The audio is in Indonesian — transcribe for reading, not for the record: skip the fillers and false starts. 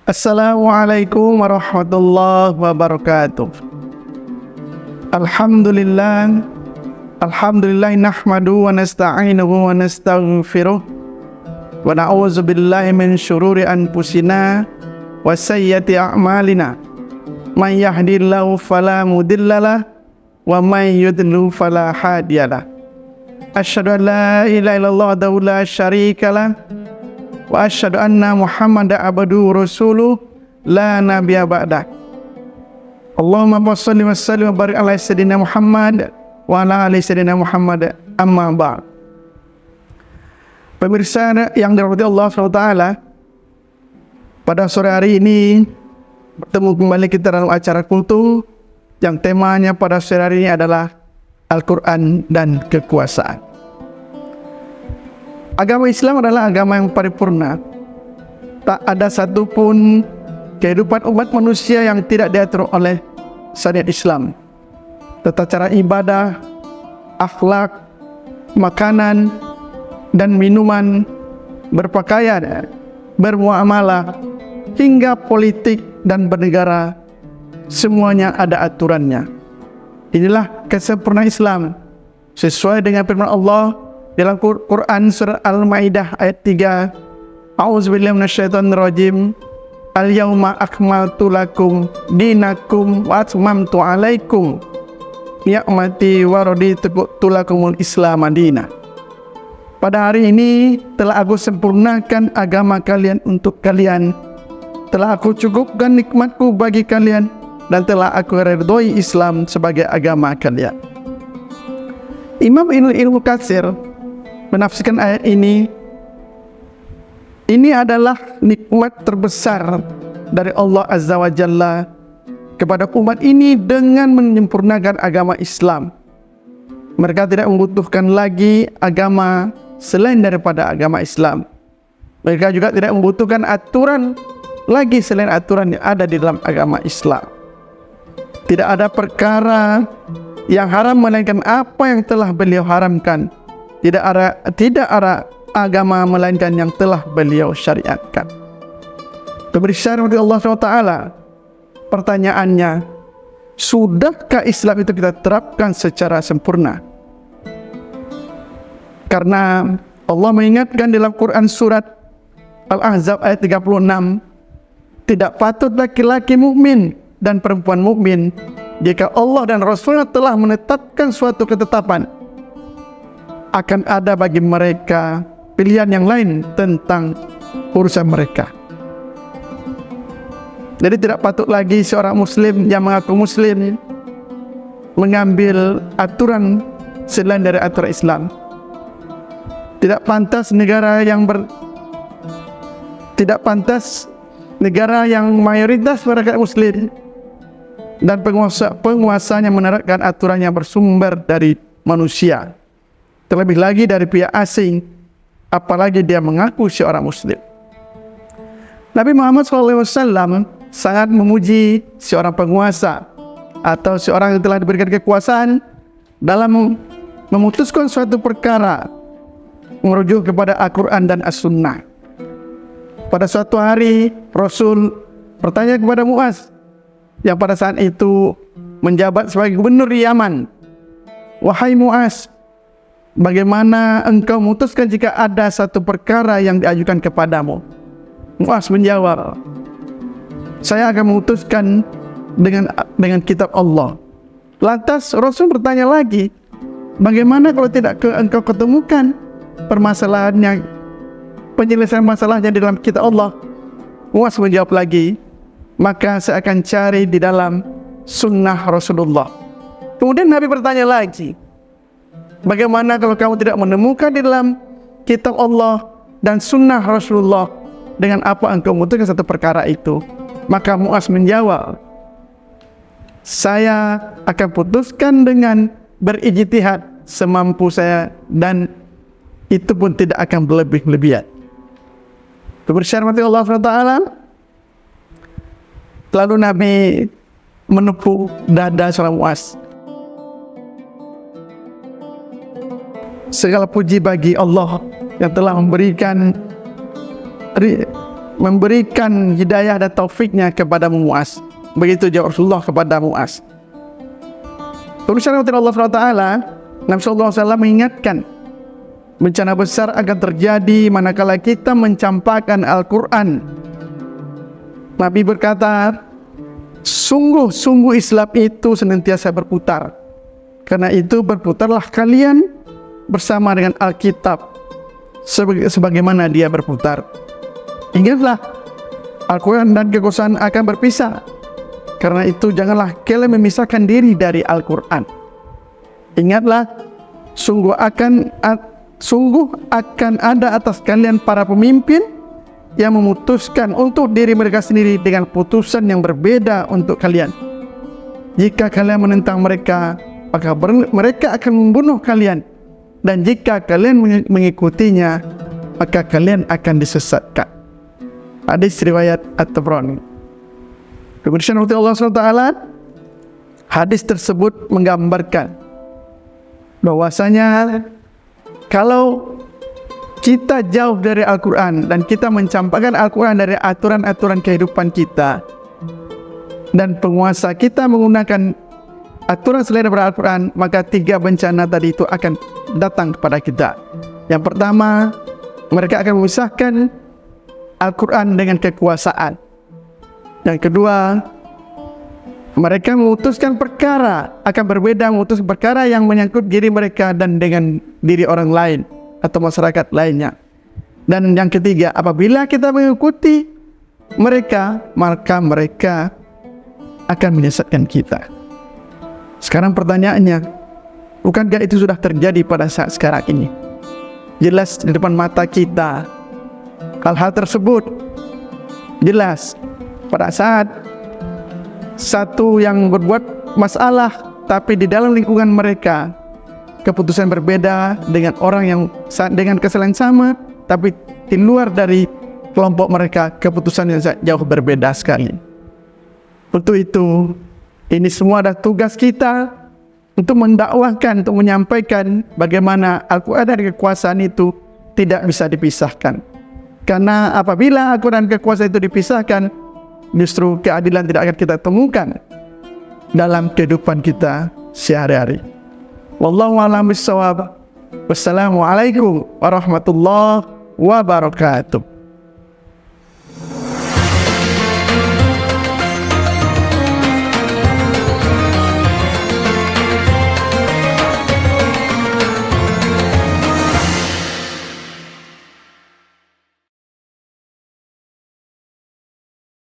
Assalamualaikum warahmatullahi wabarakatuh. Alhamdulillah nahmadu wa nasta'inuhu wa nastaghfiruh wa na'udzu billahi min syururi anfusina wa sayyiati a'malina. May yahdihillahu fala mudhillalah wa may yudlil fala hadiyalah. Asyhadu an la ilaha illallah wahdahu la syarikalah wa asyhadu anna Muhammadan abduhu rasuluh la nabiyya ba'dah. Allahumma shalli wa sallim wa barik ala sayyidina Muhammad wa ala ali sayyidina Muhammad, amma ba'd. Pemirsa yang dirahmati Allah SWT, pada sore hari ini bertemu kembali kita dalam acara kultu yang temanya pada sore hari ini adalah Al-Quran dan kekuasaan. Agama Islam adalah agama yang paripurna. Tak ada satupun kehidupan umat manusia yang tidak diatur oleh syariat Islam. Tata cara ibadah, akhlak, makanan dan minuman, berpakaian, bermuamalah, hingga politik dan bernegara, semuanya ada aturannya. Inilah kesempurnaan Islam sesuai dengan firman Allah dalam Quran surah Al-Maidah ayat 3. A'udzubillahi minasyaitonir rajim. Al-yauma akmaltu lakum dinakum wa atmamtu 'alaikum ni'mati wa raditu lakumul Islam madina. Pada hari ini telah aku sempurnakan agama kalian untuk kalian. Telah aku cukupkan nikmatku bagi kalian dan telah aku ridhoi Islam sebagai agama kalian. Imam Ibnu Katsir menafsirkan ayat ini adalah nikmat terbesar dari Allah Azza wa Jalla kepada umat ini dengan menyempurnakan agama Islam. Mereka tidak membutuhkan lagi agama selain daripada agama Islam. Mereka juga tidak membutuhkan aturan lagi selain aturan yang ada di dalam agama Islam. Tidak ada perkara yang haram melainkan apa yang telah beliau haramkan. Tidak ada agama melainkan yang telah beliau syariatkan. Pemirsa rahmati Allah SWT, pertanyaannya, sudahkah Islam itu kita terapkan secara sempurna? Karena Allah mengingatkan dalam Quran surat Al-Ahzab ayat 36, tidak patut laki-laki mukmin dan perempuan mukmin jika Allah dan Rasulnya telah menetapkan suatu ketetapan, akan ada bagi mereka pilihan yang lain tentang urusan mereka. Jadi tidak patut lagi seorang muslim yang mengaku muslim mengambil aturan selain dari aturan Islam. Tidak pantas negara yang mayoritas masyarakat muslim dan penguasanya menerapkan aturan yang bersumber dari manusia, terlebih lagi dari pihak asing, apalagi dia mengaku seorang muslim. Nabi Muhammad SAW sangat memuji seorang penguasa atau seorang yang telah diberikan kekuasaan dalam memutuskan suatu perkara merujuk kepada Al-Quran dan As-Sunnah. Pada suatu hari Rasul bertanya kepada Muaz yang pada saat itu menjabat sebagai gubernur di Yaman, "Wahai Muaz, bagaimana engkau memutuskan jika ada satu perkara yang diajukan kepadamu?" Muaz menjawab, "Saya akan memutuskan dengan kitab Allah." Lantas Rasul bertanya lagi, "Bagaimana kalau tidak engkau ketemukan penyelesaian masalahnya di dalam kitab Allah?" Muaz menjawab lagi, "Maka saya akan cari di dalam sunnah Rasulullah." Kemudian Nabi bertanya lagi, "Bagaimana kalau kamu tidak menemukan di dalam kitab Allah dan sunnah Rasulullah, dengan apa engkau memutuskan satu perkara itu?" Maka Muaz menjawab, "Saya akan putuskan dengan berijtihad semampu saya dan itu pun tidak akan berlebih-lebihan." Pemirsa Allah SWT, lalu Nabi menepuk dada seorang Muaz. Segala puji bagi Allah yang telah memberikan memberikan hidayah dan taufiknya kepada Muaz. Begitu jawab Rasulullah kepada Muaz. Pemirsa Allah SWT, Nabi SAW mengingatkan bencana besar akan terjadi manakala kita mencampakkan Al-Quran. Nabi berkata, sungguh-sungguh Islam itu senantiasa berputar. Karena itu berputarlah kalian bersama dengan Alkitab sebagaimana dia berputar. Ingatlah, Al-Quran dan kekuasaan akan berpisah. Karena itu janganlah kalian memisahkan diri dari Al-Quran. Ingatlah, sungguh akan ada atas kalian para pemimpin yang memutuskan untuk diri mereka sendiri dengan putusan yang berbeda untuk kalian. Jika kalian menentang mereka, maka mereka akan membunuh kalian. Dan jika kalian mengikutinya, maka kalian akan disesatkan. Hadis riwayat At-Tabrani. Kemudian Allah SWT, hadis tersebut menggambarkan bahwasanya kalau kita jauh dari Al-Quran dan kita mencampakkan Al-Quran dari aturan-aturan kehidupan kita, dan penguasa kita menggunakan aturan selain daripada Al-Quran, maka 3 bencana tadi itu akan datang kepada kita. Yang pertama, mereka akan memisahkan Al-Quran dengan kekuasaan. Yang kedua, mereka memutuskan perkara, akan berbeda memutuskan perkara yang menyangkut diri mereka dan dengan diri orang lain atau masyarakat lainnya. Dan yang ketiga, apabila kita mengikuti mereka, maka mereka akan menyesatkan kita. Sekarang pertanyaannya, bukankah itu sudah terjadi pada saat sekarang ini? Jelas di depan mata kita hal-hal tersebut. Jelas pada saat satu yang berbuat masalah, tapi di dalam lingkungan mereka keputusan berbeda dengan orang yang dengan kesalahan sama, tapi di luar dari kelompok mereka keputusan yang jauh berbeda sekali. Untuk itu, ini semua adalah tugas kita untuk mendakwahkan, untuk menyampaikan bagaimana Al-Quran dan kekuasaan itu tidak bisa dipisahkan. Karena apabila Al-Quran dan kekuasaan itu dipisahkan, justru keadilan tidak akan kita temukan dalam kehidupan kita sehari-hari. Wallahu a'lam bishawab. Wassalamualaikum warahmatullahi wabarakatuh.